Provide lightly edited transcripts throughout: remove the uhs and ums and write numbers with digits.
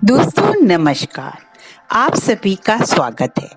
दोस्तों नमस्कार। आप सभी का स्वागत है।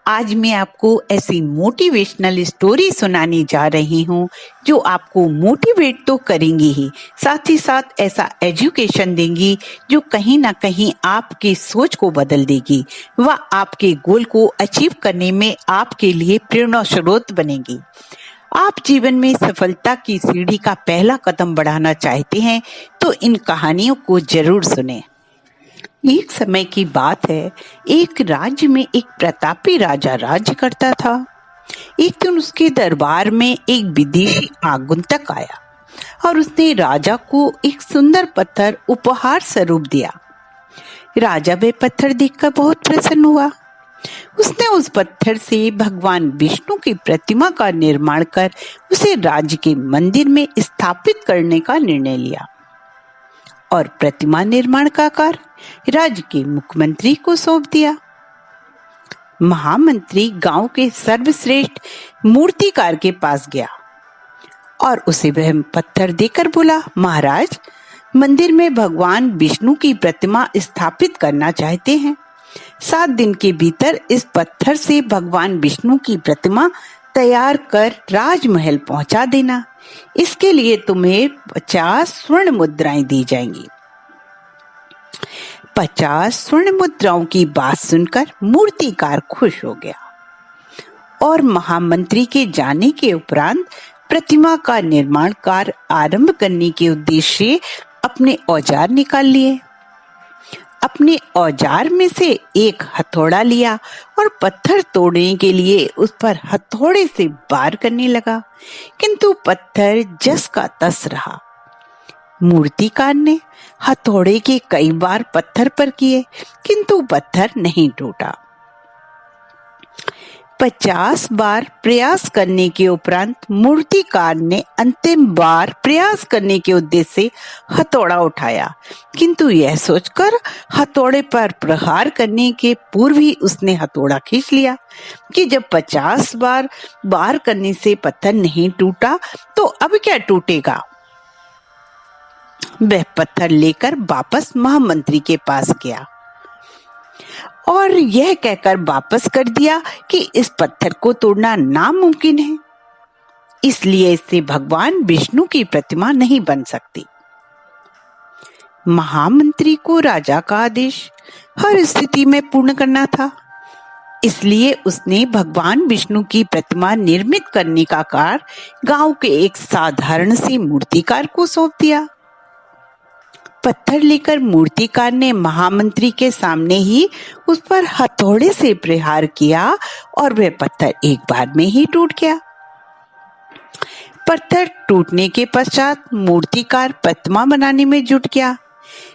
आज मैं आपको ऐसी मोटिवेशनल स्टोरी सुनाने जा रही हूँ जो आपको मोटिवेट तो करेंगी ही, साथ ही साथ ऐसा एजुकेशन देंगी जो कहीं ना कहीं आपकी सोच को बदल देगी व आपके गोल को अचीव करने में आपके लिए प्रेरणा स्रोत बनेगी। आप जीवन में सफलता की सीढ़ी का पहला कदम बढ़ाना चाहते हैं तो इन कहानियों को जरूर सुनें। एक समय की बात है, एक राज्य में एक प्रतापी राजा राज्य करता था। एक दिन उसके दरबार में एक विदेशी आगंतुक आया और उसने राजा को एक सुंदर पत्थर उपहार स्वरूप दिया। राजा वह पत्थर देखकर बहुत प्रसन्न हुआ। उसने उस पत्थर से भगवान विष्णु की प्रतिमा का निर्माण कर उसे राज्य के मंदिर में स्थापित करने का निर्णय लिया और प्रतिमा निर्माण का कार्य राज्य के मुख्यमंत्री को सौंप दिया। महामंत्री गांव के सर्वश्रेष्ठ मूर्तिकार के पास गया और उसे वह पत्थर देकर बोला, महाराज, मंदिर में भगवान विष्णु की प्रतिमा स्थापित करना चाहते हैं। 7 दिन के भीतर इस पत्थर से भगवान विष्णु की प्रतिमा तैयार कर राजमहल पहुंचा देना। इसके लिए तुम्हें 50 स्वर्ण मुद्राएं दी जाएंगी। 50 स्वर्ण मुद्राओं की बात सुनकर मूर्तिकार खुश हो गया और महामंत्री के जाने के उपरांत प्रतिमा का निर्माण कार्य आरंभ करने के उद्देश्य अपने औजार निकाल लिए। अपने औजार में से एक हथौड़ा लिया और पत्थर तोड़ने के लिए उस पर हथौड़े से वार करने लगा, किंतु पत्थर जस का तस रहा। मूर्तिकार ने हथौड़े के कई बार पत्थर पर किए, किंतु पत्थर नहीं टूटा। 50 बार प्रयास करने के उपरांत मूर्तिकार ने अंतिम बार प्रयास करने के उद्देश्य से हथौड़ा उठाया, किंतु यह सोचकर हथौड़े पर प्रहार करने के पूर्व ही उसने हथौड़ा खींच लिया कि जब 50 बार वार करने से पत्थर नहीं टूटा तो अब क्या टूटेगा। वह पत्थर लेकर वापस महामंत्री के पास गया और यह कहकर वापस कर दिया कि इस पत्थर को तोड़ना नामुमकिन है, इसलिए इससे भगवान विष्णु की प्रतिमा नहीं बन सकती। महामंत्री को राजा का आदेश हर स्थिति में पूर्ण करना था, इसलिए उसने भगवान विष्णु की प्रतिमा निर्मित करने का कार्य गांव के एक साधारण से मूर्तिकार को सौंप दिया। पत्थर लेकर मूर्तिकार ने महामंत्री के सामने ही उस पर हथौड़े से प्रहार किया और वह पत्थर एक बार में ही टूट गया। पत्थर टूटने के पश्चात मूर्तिकार प्रतिमा बनाने में जुट गया।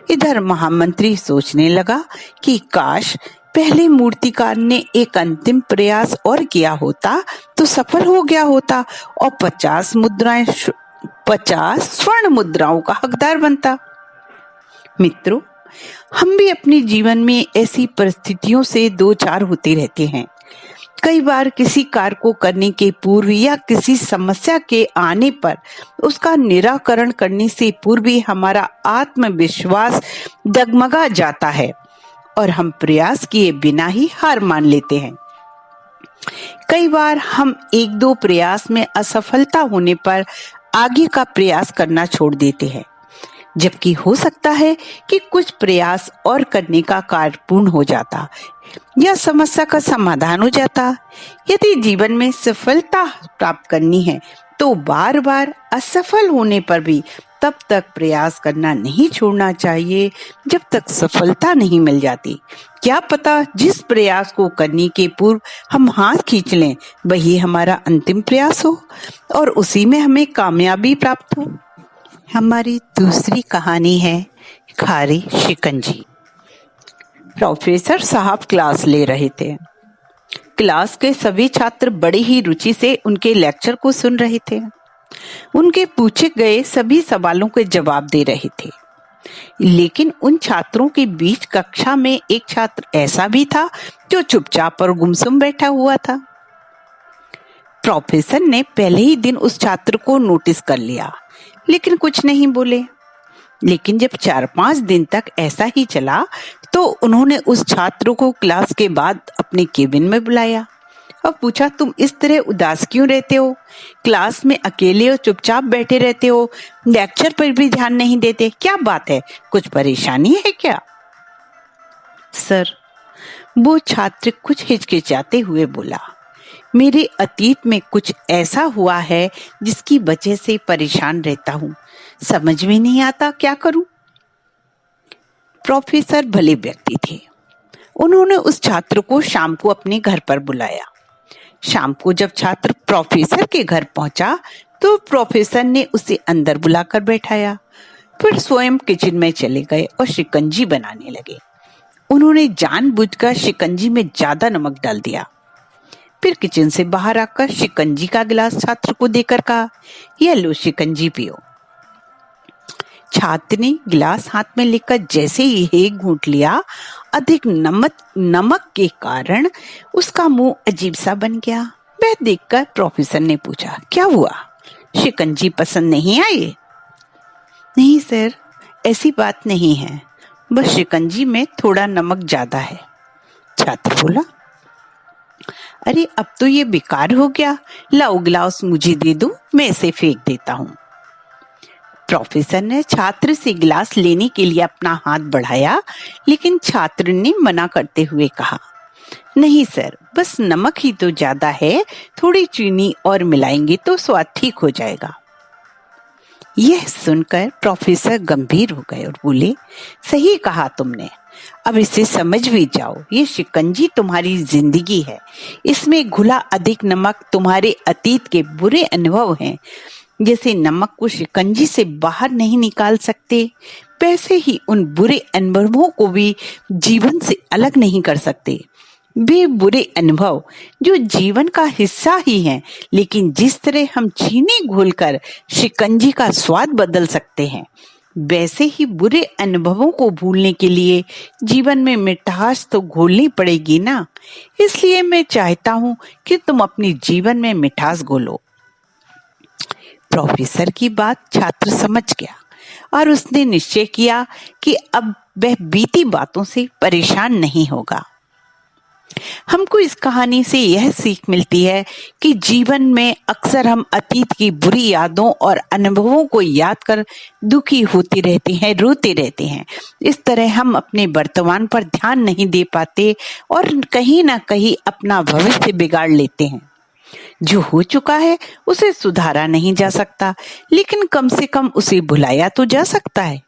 इधर महामंत्री सोचने लगा कि काश पहले मूर्तिकार ने एक अंतिम प्रयास और किया होता तो सफल हो गया होता और 50 स्वर्ण मुद्राओं का हकदार बनता। मित्रों, हम भी अपने जीवन में ऐसी परिस्थितियों से दो चार होते रहते हैं। कई बार किसी कार्य को करने के पूर्व या किसी समस्या के आने पर उसका निराकरण करने से पूर्व ही हमारा आत्मविश्वास डगमगा जाता है और हम प्रयास किए बिना ही हार मान लेते हैं। कई बार हम 1-2 प्रयास में असफलता होने पर आगे का प्रयास करना छोड़ देते हैं, जबकि हो सकता है कि कुछ प्रयास और करने का कार्य पूर्ण हो जाता या समस्या का समाधान हो जाता। यदि जीवन में सफलता प्राप्त करनी है तो बार बार असफल होने पर भी तब तक प्रयास करना नहीं छोड़ना चाहिए जब तक सफलता नहीं मिल जाती। क्या पता जिस प्रयास को करने के पूर्व हम हाथ खींच लें वही हमारा अंतिम प्रयास हो और उसी में हमें कामयाबी प्राप्त हो। हमारी दूसरी कहानी है खारी शिकंजी। प्रोफेसर साहब क्लास ले रहे थे। क्लास के सभी छात्र बड़ी ही रुचि से उनके लेक्चर को सुन रहे थे। उनके पूछे गए सभी सवालों के जवाब दे रहे थे, लेकिन उन छात्रों के बीच कक्षा में एक छात्र ऐसा भी था जो चुपचाप और गुमसुम बैठा हुआ था। प्रोफेसर ने पहले ही दिन उस छात्र को नोटिस कर लिया, लेकिन कुछ नहीं बोले। लेकिन जब 4-5 दिन तक ऐसा ही चला तो उन्होंने उस छात्र को क्लास के बाद अपने केबिन में बुलाया और पूछा, तुम इस तरह उदास क्यों रहते हो? क्लास में अकेले और चुपचाप बैठे रहते हो, लेक्चर पर भी ध्यान नहीं देते, क्या बात है? कुछ परेशानी है क्या? सर, वो छात्र कुछ हिचकिचाते हुए बोला, मेरे अतीत में कुछ ऐसा हुआ है जिसकी वजह से परेशान रहता हूँ, समझ में नहीं आता क्या करूं। प्रोफेसर भले व्यक्ति थे। उन्होंने उस छात्र को शाम को अपने घर पर बुलाया। शाम को जब छात्र प्रोफेसर के घर पहुंचा तो प्रोफेसर ने उसे अंदर बुलाकर बैठाया, फिर स्वयं किचन में चले गए और शिकंजी बनाने लगे। उन्होंने जानबूझकर शिकंजी में ज्यादा नमक डाल दिया। फिर किचन से बाहर आकर शिकंजी का गिलास छात्र को देकर कहा, यह लो शिकंजी पियो। छात्र ने गिलास हाथ में लेकर जैसे ही एक घूंट लिया, अधिक नमक के कारण उसका मुंह अजीब सा बन गया। वह देखकर प्रोफेसर ने पूछा, क्या हुआ? शिकंजी पसंद नहीं आई? नहीं सर, ऐसी बात नहीं है, बस शिकंजी में थोड़ा नमक ज्यादा है। छात्र बोला, अरे अब तो ये बेकार हो गया, लाओ गिलास मुझे दे दो, मैं इसे फेंक देता हूँ। प्रोफेसर ने छात्र से गिलास लेने के लिए अपना हाथ बढ़ाया, लेकिन छात्र ने मना करते हुए कहा, नहीं सर, बस नमक ही तो ज्यादा है, थोड़ी चीनी और मिलाएंगे तो स्वाद ठीक हो जाएगा। यह सुनकर प्रोफेसर गंभीर हो गए और बोले, सही कहा तुमने, अब इसे समझ भी जाओ, ये शिकंजी तुम्हारी जिंदगी है, इसमें घुला अधिक नमक तुम्हारे अतीत के बुरे अनुभव हैं। जैसे नमक को शिकंजी से बाहर नहीं निकाल सकते, वैसे ही उन बुरे अनुभवों को भी जीवन से अलग नहीं कर सकते। वे बुरे अनुभव जो जीवन का हिस्सा ही हैं, लेकिन जिस तरह हम चीनी घोलकर शिकंजी का स्वाद बदल सकते हैं, वैसे ही बुरे अनुभवों को भूलने के लिए जीवन में मिठास तो घोलनी पड़ेगी ना। इसलिए मैं चाहता हूँ कि तुम अपने जीवन में मिठास घोलो। प्रोफेसर की बात छात्र समझ गया और उसने निश्चय किया कि अब वह बीती बातों से परेशान नहीं होगा। हमको इस कहानी से यह सीख मिलती है कि जीवन में अक्सर हम अतीत की बुरी यादों और अनुभवों को याद कर दुखी होते रहते हैं, रोते रहते हैं। इस तरह हम अपने वर्तमान पर ध्यान नहीं दे पाते और कहीं ना कहीं अपना भविष्य बिगाड़ लेते हैं। जो हो चुका है उसे सुधारा नहीं जा सकता, लेकिन कम से कम उसे भुलाया तो जा सकता है।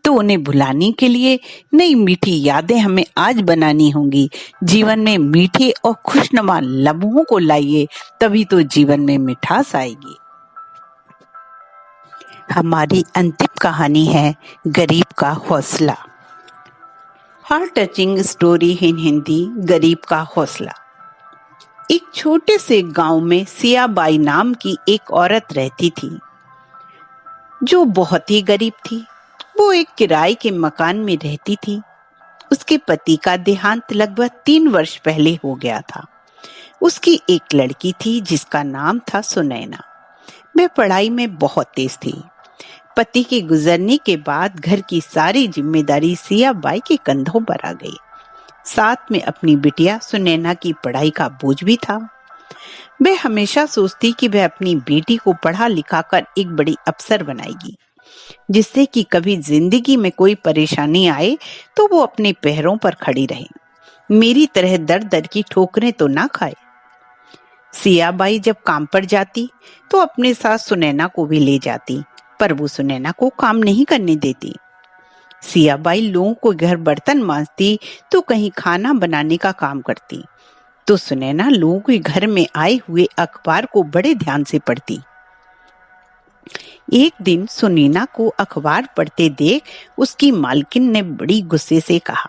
तो उन्हें भुलाने के लिए नई मीठी यादें हमें आज बनानी होंगी। जीवन में मीठे और खुशनुमा लम्हों को लाइए, तभी तो जीवन में मिठास आएगी। हमारी अंतिम कहानी है गरीब का हौसला। Heart touching story in Hindi, गरीब का हौसला। एक छोटे से गांव में सियाबाई नाम की एक औरत रहती थी जो बहुत ही गरीब थी। वो एक किराए के मकान में रहती थी। उसके पति का देहांत लगभग 3 वर्ष पहले हो गया था। उसकी एक लड़की थी जिसका नाम था सुनैना। वह पढ़ाई में बहुत तेज थी। पति के गुजरने के बाद घर की सारी जिम्मेदारी सियाबाई के कंधों पर आ गई। साथ में अपनी बिटिया सुनैना की पढ़ाई का बोझ भी था। वह हमेशा सोचती कि वह अपनी बेटी को पढ़ा लिखाकर एक बड़ी अफसर बनाएगी, जिससे कि कभी जिंदगी में कोई परेशानी आए तो वो अपने पैरों पर खड़ी रहे, मेरी तरह दर दर की ठोकरें तो ना खाए। सियाबाई जब काम पर जाती तो अपने साथ सुनैना को भी ले जाती, पर वो सुनैना को काम नहीं करने देती। सियाबाई लोगों को घर बर्तन मांजती तो कहीं खाना बनाने का काम करती, तो सुनैना लोगों के घर में आए हुए अखबार को बड़े ध्यान से पढ़ती। एक दिन सुनैना को अखबार पढ़ते देख उसकी मालकिन ने बड़ी गुस्से से कहा,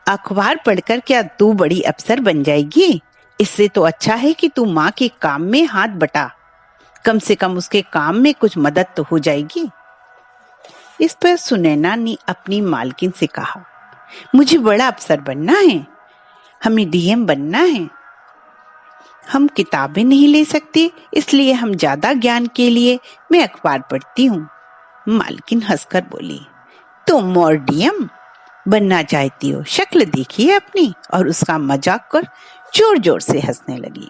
अखबार पढ़कर क्या तू बड़ी अफसर बन जाएगी? इससे तो अच्छा है कि तू माँ के काम में हाथ बटा, कम से कम उसके काम में कुछ मदद तो हो जाएगी। इस पर सुनैना ने अपनी मालकिन से कहा, मुझे बड़ा अफसर बनना है, हमें डीएम बनना है। हम किताबें नहीं ले सकते, इसलिए हम ज्यादा ज्ञान के लिए मैं अखबार पढ़ती हूँ। मालकिन हंसकर बोली, तुम और डीएम, बनना चाहती हो, शक्ल देखिए अपनी, और उसका मजाक कर जोर जोर से हंसने लगी।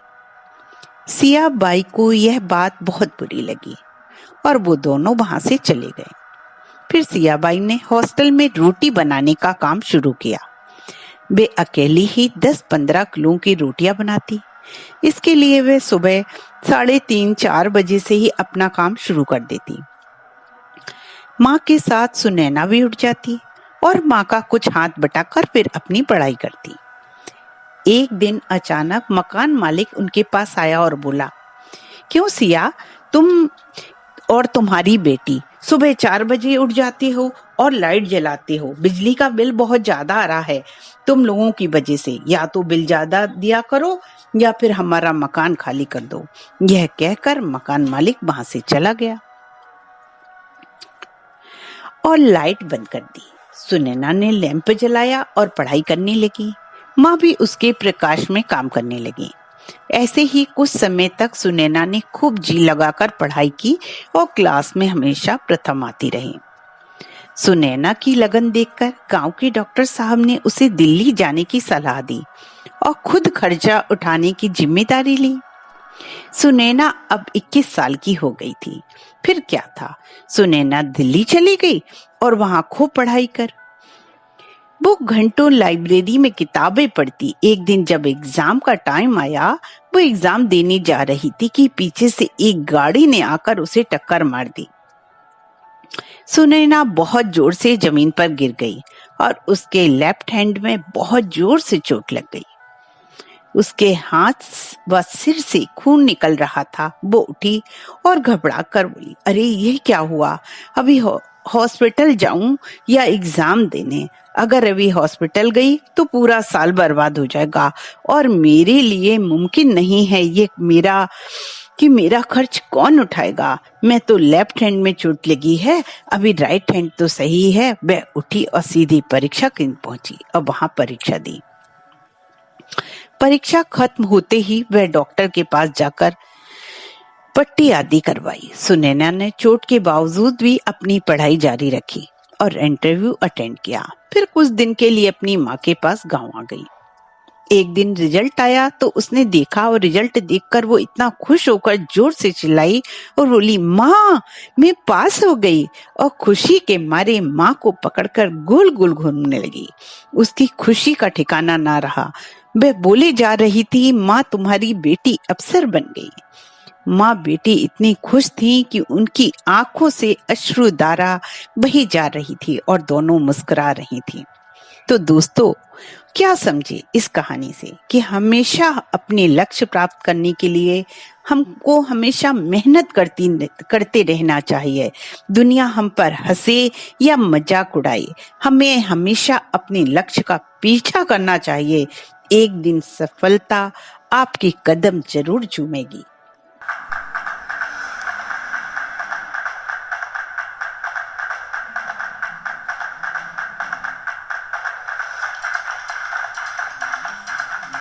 सिया बाई को यह बात बहुत बुरी लगी और वो दोनों वहां से चले गए। फिर सिया बाई ने हॉस्टल में रोटी बनाने का काम शुरू किया। वे अकेली ही 10-15 किलो की रोटियां बनाती। इसके लिए वे सुबह 3:30-4 बजे से ही अपना काम शुरू कर देती। माँ के साथ सुनैना भी उठ जाती और माँ का कुछ हाथ बटाकर फिर अपनी पढ़ाई करती। एक दिन अचानक मकान मालिक उनके पास आया और बोला, क्यों सिया, तुम और तुम्हारी बेटी सुबह 4 बजे उठ जाती हो और लाइट जलाते हो। बिजली का बिल बहुत ज्यादा आ रहा है तुम लोगों की वजह से। या तो बिल ज्यादा दिया करो या फिर हमारा मकान खाली कर दो। यह कहकर मकान मालिक वहां से चला गया और लाइट बंद कर दी। सुनैना ने लैंप जलाया और पढ़ाई करने लगी। माँ भी उसके प्रकाश में काम करने लगी। ऐसे ही कुछ समय तक सुनैना ने खूब जी लगाकर पढ़ाई की और क्लास में हमेशा प्रथम आती रही। सुनैना की लगन देखकर गांव के डॉक्टर साहब ने उसे दिल्ली जाने की सलाह दी और खुद खर्चा उठाने की जिम्मेदारी ली। सुनैना अब 21 साल की हो गई थी। फिर क्या था, सुनैना दिल्ली चली गई और वहां खूब पढ़ाई कर। वो घंटों लाइब्रेरी में किताबें पढ़ती। एक दिन जब एग्जाम का टाइम आया, वो एग्जाम देने जा रही थी कि पीछे से एक गाड़ी ने आकर उसे टक्कर मार दी। सुनैना बहुत जोर से जमीन पर गिर गई और उसके लेफ्ट हैंड में बहुत जोर से चोट लग गई। उसके हाथ व सिर से खून निकल रहा था। वो उठी और घबरा कर बोली, अरे ये क्या हुआ, अभी हॉस्पिटल जाऊं या एग्जाम देने? अगर अभी हॉस्पिटल गई तो पूरा साल बर्बाद हो जाएगा और मेरे लिए मुमकिन नहीं है ये मेरा खर्च कौन उठाएगा। मैं तो लेफ्ट हैंड में चोट लगी है, अभी राइट हैंड तो सही है। वह उठी और सीधी परीक्षा केंद्र पहुंची और वहां परीक्षा दी। परीक्षा खत्म होते ही वह डॉक्टर के पास जाकर पट्टी आदि करवाई। सुनैना ने चोट के बावजूद भी अपनी पढ़ाई जारी रखी और इंटरव्यू अटेंड किया। फिर कुछ दिन के लिए अपनी माँ के पास गांव आ गई। एक दिन रिजल्ट आया तो उसने देखा और रिजल्ट देखकर वो इतना खुश होकर जोर से चिल्लाई और बोली, माँ मैं पास हो गई। और खुशी के मारे माँ को पकड़कर गोल गोल घूमने लगी। उसकी खुशी का ठिकाना ना रहा। वह बोले जा रही थी, माँ तुम्हारी बेटी अफसर बन गई। माँ बेटी इतनी खुश थी कि उनकी आंखों से अश्रुधारा बही जा रही थी और दोनों मुस्कुरा रही थी। तो दोस्तों, क्या समझे इस कहानी से कि हमेशा अपने लक्ष्य प्राप्त करने के लिए हमको हमेशा मेहनत करते रहना चाहिए। दुनिया हम पर हंसे या मजाक उड़ाए, हमें हमेशा अपने लक्ष्य का पीछा करना चाहिए। एक दिन सफलता आपके कदम जरूर चूमेगी।